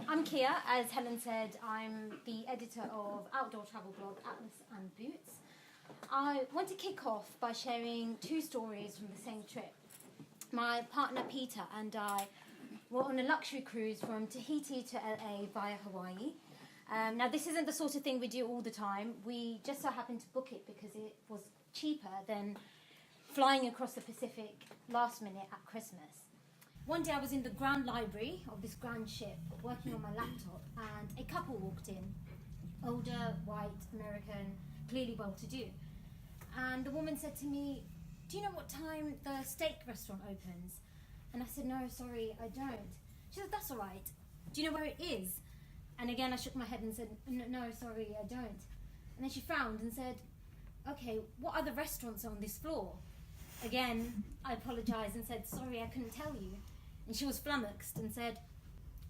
I'm Kia. As Helen said, I'm the editor of outdoor travel blog Atlas and Boots. I want to kick off by sharing two stories from the same trip. My partner Peter and I were on a luxury cruise from Tahiti to LA via Hawaii. Now, this isn't the sort of thing we do all the time. We just so happened to book it because it was cheaper than flying across the Pacific last minute at Christmas. One day I was in the grand library of this grand ship working on my laptop, and a couple walked in. Older, white, American, clearly well-to-do. And the woman said to me, "Do you know what time the steak restaurant opens?" And I said, "No, sorry, I don't." She said, "That's all right. Do you know where it is?" And again, I shook my head and said, "No, sorry, I don't." And then she frowned and said, "Okay, what other restaurants are on this floor?" Again, I apologized and said, "Sorry, I couldn't tell you." And she was flummoxed and said,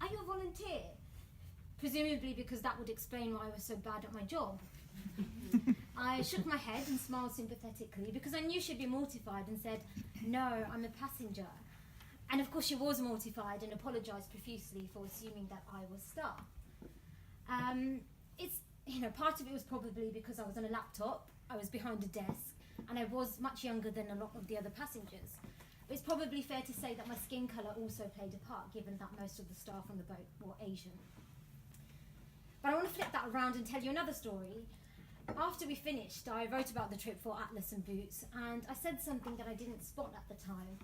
"Are you a volunteer?" Presumably because that would explain why I was so bad at my job. I shook my head and smiled sympathetically because I knew she'd be mortified and said, "No, I'm a passenger." And of course she was mortified and apologized profusely for assuming that I was staff. Part of it was probably because I was on a laptop, I was behind a desk, and I was much younger than a lot of the other passengers. But it's probably fair to say that my skin colour also played a part, given that most of the staff on the boat were Asian. But I want to flip that around and tell you another story. After we finished, I wrote about the trip for Atlas and Boots, and I said something that I didn't spot at the time.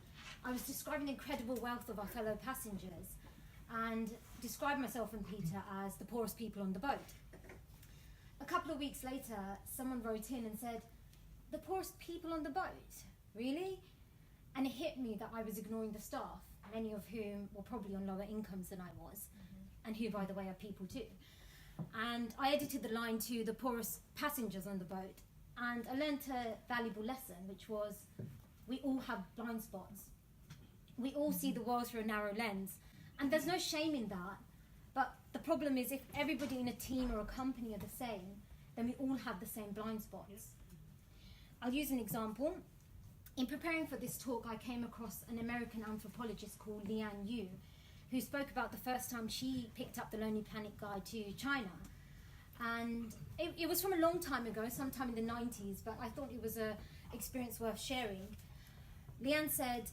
I was describing the incredible wealth of our fellow passengers, and described myself and Peter as the poorest people on the boat. A couple of weeks later, someone wrote in and said, "The poorest people on the boat? Really?" And it hit me that I was ignoring the staff, many of whom were probably on lower incomes than I was, and who, by the way, are people too. And I edited the line to "the poorest passengers on the boat," and I learned a valuable lesson, which was we all have blind spots. We all see the world through a narrow lens, and there's no shame in that. But the problem is if everybody in a team or a company are the same, then we all have the same blind spots. I'll use an example. In preparing for this talk, I came across an American anthropologist called Lian Yu, who spoke about the first time she picked up the Lonely Planet Guide to China. And it was from a long time ago, sometime in the 90s, but I thought it was an experience worth sharing. Lian said,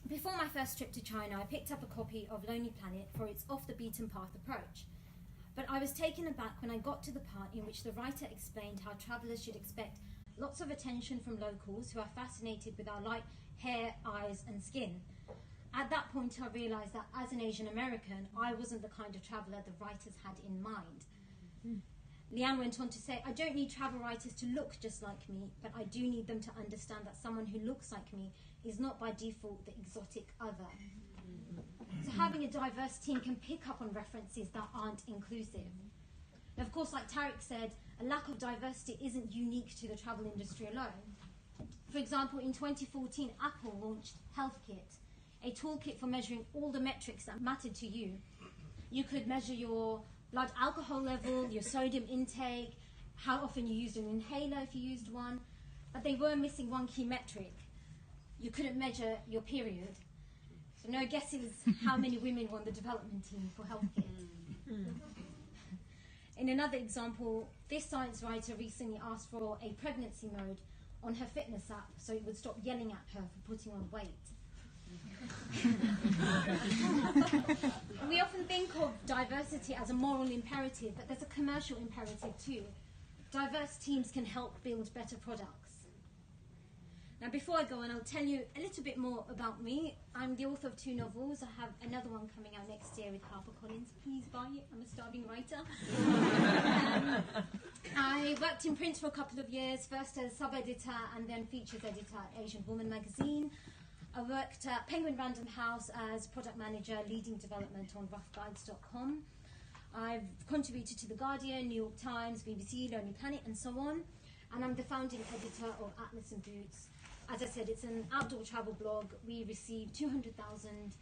"Before my first trip to China, I picked up a copy of Lonely Planet for its off-the-beaten-path approach. But I was taken aback when I got to the part in which the writer explained how travellers should expect lots of attention from locals who are fascinated with our light hair, eyes and skin. At that point I realised that as an Asian American, I wasn't the kind of traveller the writers had in mind." Lian went on to say, "I don't need travel writers to look just like me, but I do need them to understand that someone who looks like me is not by default the exotic other." So having a diverse team can pick up on references that aren't inclusive. And of course, like Tariq said, a lack of diversity isn't unique to the travel industry alone. For example, in 2014, Apple launched HealthKit, a toolkit for measuring all the metrics that mattered to you. You could measure your blood alcohol level, your sodium intake, how often you used an inhaler if you used one, but they were missing one key metric. You couldn't measure your period. So no guesses how many women were on the development team for HealthKit. In another example, this science writer recently asked for a pregnancy mode on her fitness app so it would stop yelling at her for putting on weight. We often think of diversity as a moral imperative, but there's a commercial imperative too. Diverse teams can help build better products. Now, before I go on, I'll tell you a little bit more about me. I'm the author of 2 novels. I have another one coming out next year with HarperCollins. Please buy it. I'm a starving writer. I worked in print for a couple of years, first as sub-editor and then features editor at Asian Woman magazine. I worked at Penguin Random House as product manager, leading development on roughguides.com. I've contributed to The Guardian, New York Times, BBC, Lonely Planet, and so on. And I'm the founding editor of Atlas and Boots. As I said, it's an outdoor travel blog. We receive 200,000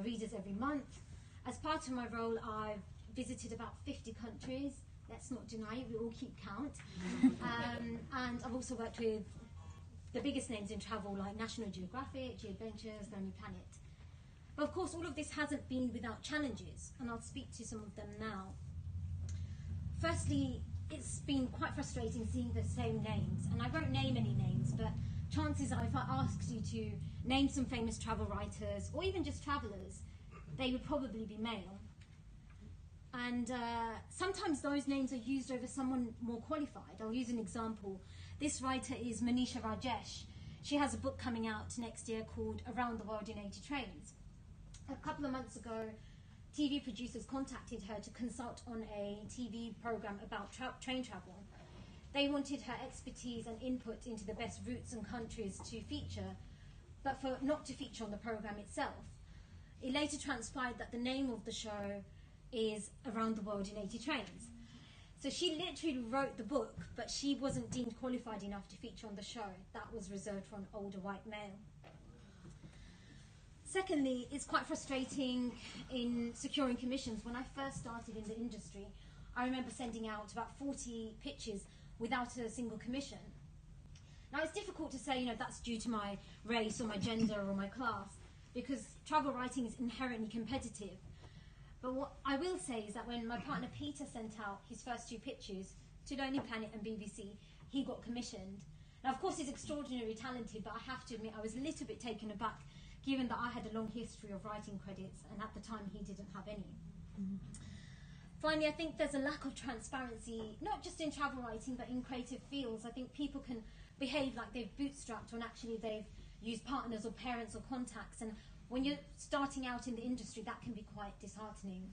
readers every month. As part of my role, I've visited about 50 countries. Let's not deny it, we all keep count. And I've also worked with the biggest names in travel like National Geographic, G Adventures, Lonely Planet. But of course, all of this hasn't been without challenges, and I'll speak to some of them now. Firstly, it's been quite frustrating seeing the same names, and I won't name any names, but chances are if I asked you to name some famous travel writers, or even just travellers, they would probably be male. And sometimes those names are used over someone more qualified. I'll use an example. This writer is Manisha Rajesh. She has a book coming out next year called Around the World in 80 Trains. A couple of months ago, TV producers contacted her to consult on a TV program about train travel. They wanted her expertise and input into the best routes and countries to feature, but not to feature on the program itself. It later transpired that the name of the show is Around the World in 80 Trains. So she literally wrote the book, but she wasn't deemed qualified enough to feature on the show. That was reserved for an older white male. Secondly, it's quite frustrating in securing commissions. When I first started in the industry, I remember sending out about 40 pitches without a single commission. Now, it's difficult to say, that's due to my race or my gender or my class, because travel writing is inherently competitive. But what I will say is that when my partner Peter sent out his first 2 pitches to Lonely Planet and BBC, he got commissioned. Now, of course, he's extraordinarily talented, but I have to admit I was a little bit taken aback, given that I had a long history of writing credits, and at the time he didn't have any. Finally, I think there's a lack of transparency, not just in travel writing, but in creative fields. I think people can behave like they've bootstrapped when actually they've used partners or parents or contacts, and when you're starting out in the industry, that can be quite disheartening.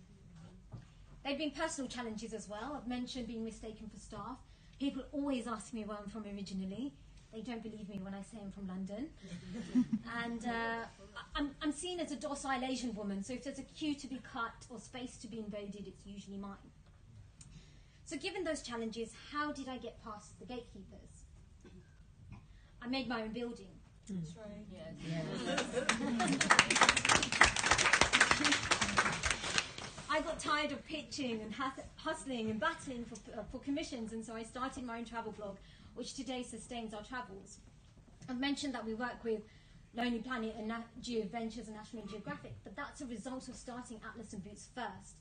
There have been personal challenges as well. I've mentioned being mistaken for staff. People always ask me where I'm from originally. They don't believe me when I say I'm from London. And I'm seen as a docile Asian woman, so if there's a queue to be cut or space to be invaded, it's usually mine. So given those challenges, how did I get past the gatekeepers? I made my own building. That's right. Yes. I got tired of pitching and hustling and battling for commissions, and so I started my own travel blog, which today sustains our travels. I've mentioned that we work with Lonely Planet and GeoVentures and National Geographic, but that's a result of starting Atlas and Boots first.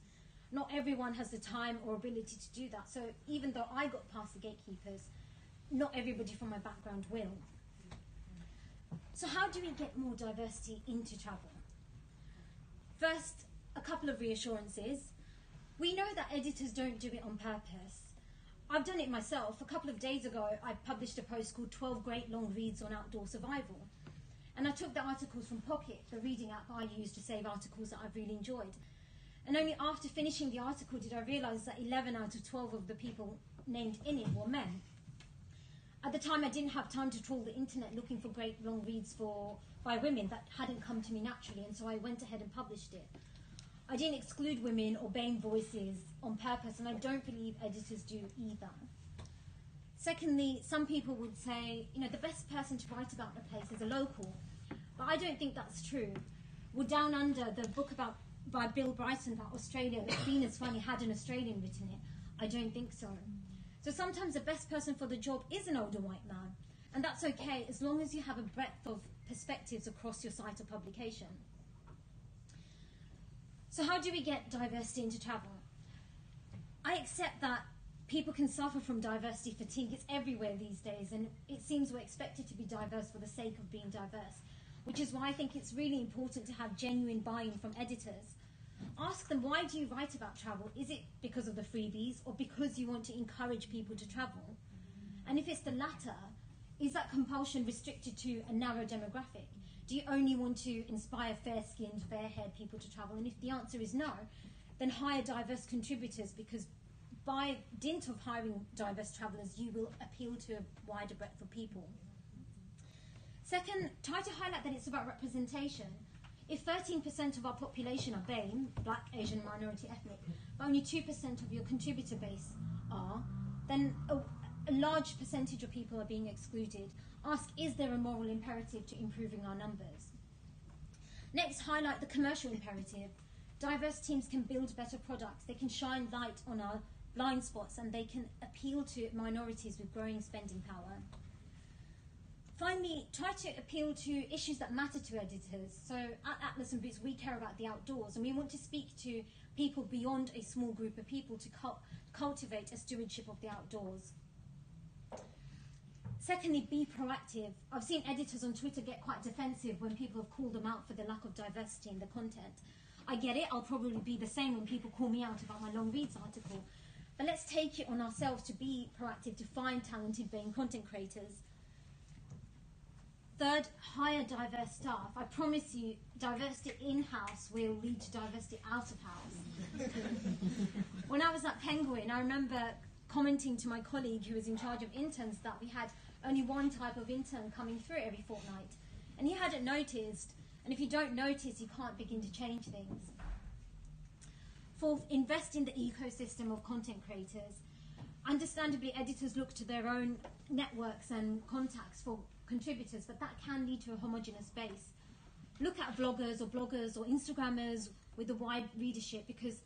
Not everyone has the time or ability to do that, so even though I got past the gatekeepers, not everybody from my background will. So how do we get more diversity into travel? First, a couple of reassurances. We know that editors don't do it on purpose. I've done it myself. A couple of days ago, I published a post called 12 Great Long Reads on Outdoor Survival. And I took the articles from Pocket, the reading app I use to save articles that I've really enjoyed. And only after finishing the article did I realise that 11 out of 12 of the people named in it were men. At the time, I didn't have time to trawl the internet looking for great long reads by women. That hadn't come to me naturally, and so I went ahead and published it. I didn't exclude women or BAME voices on purpose, and I don't believe editors do either. Secondly, some people would say, the best person to write about a place is a local, but I don't think that's true. Well, Down Under, the book by Bill Bryson about Australia, that's been as funny, had an Australian written it. I don't think so. So sometimes the best person for the job is an older white man, and that's okay as long as you have a breadth of perspectives across your site or publication. So how do we get diversity into travel? I accept that people can suffer from diversity fatigue. It's everywhere these days, and it seems we're expected to be diverse for the sake of being diverse, which is why I think it's really important to have genuine buy-in from editors. Ask them, why do you write about travel? Is it because of the freebies or because you want to encourage people to travel? And if it's the latter, is that compulsion restricted to a narrow demographic? Do you only want to inspire fair-skinned, fair-haired people to travel? And if the answer is no, then hire diverse contributors, because by dint of hiring diverse travellers, you will appeal to a wider breadth of people. Second, try to highlight that it's about representation. If 13% of our population are BAME, Black, Asian, Minority, Ethnic, but only 2% of your contributor base are, then a large percentage of people are being excluded. Ask, is there a moral imperative to improving our numbers? Next, highlight the commercial imperative. Diverse teams can build better products. They can shine light on our blind spots, and they can appeal to minorities with growing spending power. Finally, try to appeal to issues that matter to editors. So at Atlas and Boots, we care about the outdoors, and we want to speak to people beyond a small group of people to cultivate a stewardship of the outdoors. Secondly, be proactive. I've seen editors on Twitter get quite defensive when people have called them out for the lack of diversity in the content. I get it, I'll probably be the same when people call me out about my long reads article. But let's take it on ourselves to be proactive, to find talented BAME content creators. Third, hire diverse staff. I promise you, diversity in-house will lead to diversity out of house. When I was at Penguin, I remember commenting to my colleague who was in charge of interns that we had only one type of intern coming through every fortnight. And he hadn't noticed, and if you don't notice, you can't begin to change things. Fourth, invest in the ecosystem of content creators. Understandably, editors look to their own networks and contacts for contributors, but that can lead to a homogeneous base. Look at vloggers or Instagrammers with a wide readership, because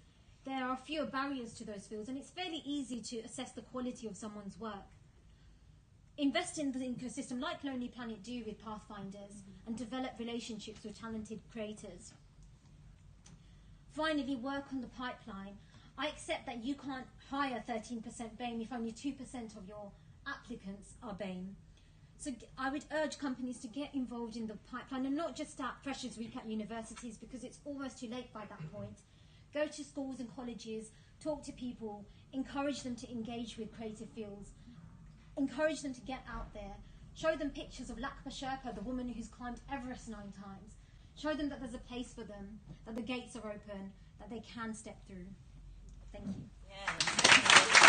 there are fewer barriers to those fields, and it's fairly easy to assess the quality of someone's work. Invest in the ecosystem like Lonely Planet do with Pathfinders, and develop relationships with talented creators. Finally, work on the pipeline. I accept that you can't hire 13% BAME if only 2% of your applicants are BAME. So I would urge companies to get involved in the pipeline, and not just at Freshers Week at universities, because it's almost too late by that point. Go to schools and colleges, talk to people, encourage them to engage with creative fields, encourage them to get out there, show them pictures of Lakpa Sherpa, the woman who's climbed Everest 9 times. Show them that there's a place for them, that the gates are open, that they can step through. Thank you. Yeah.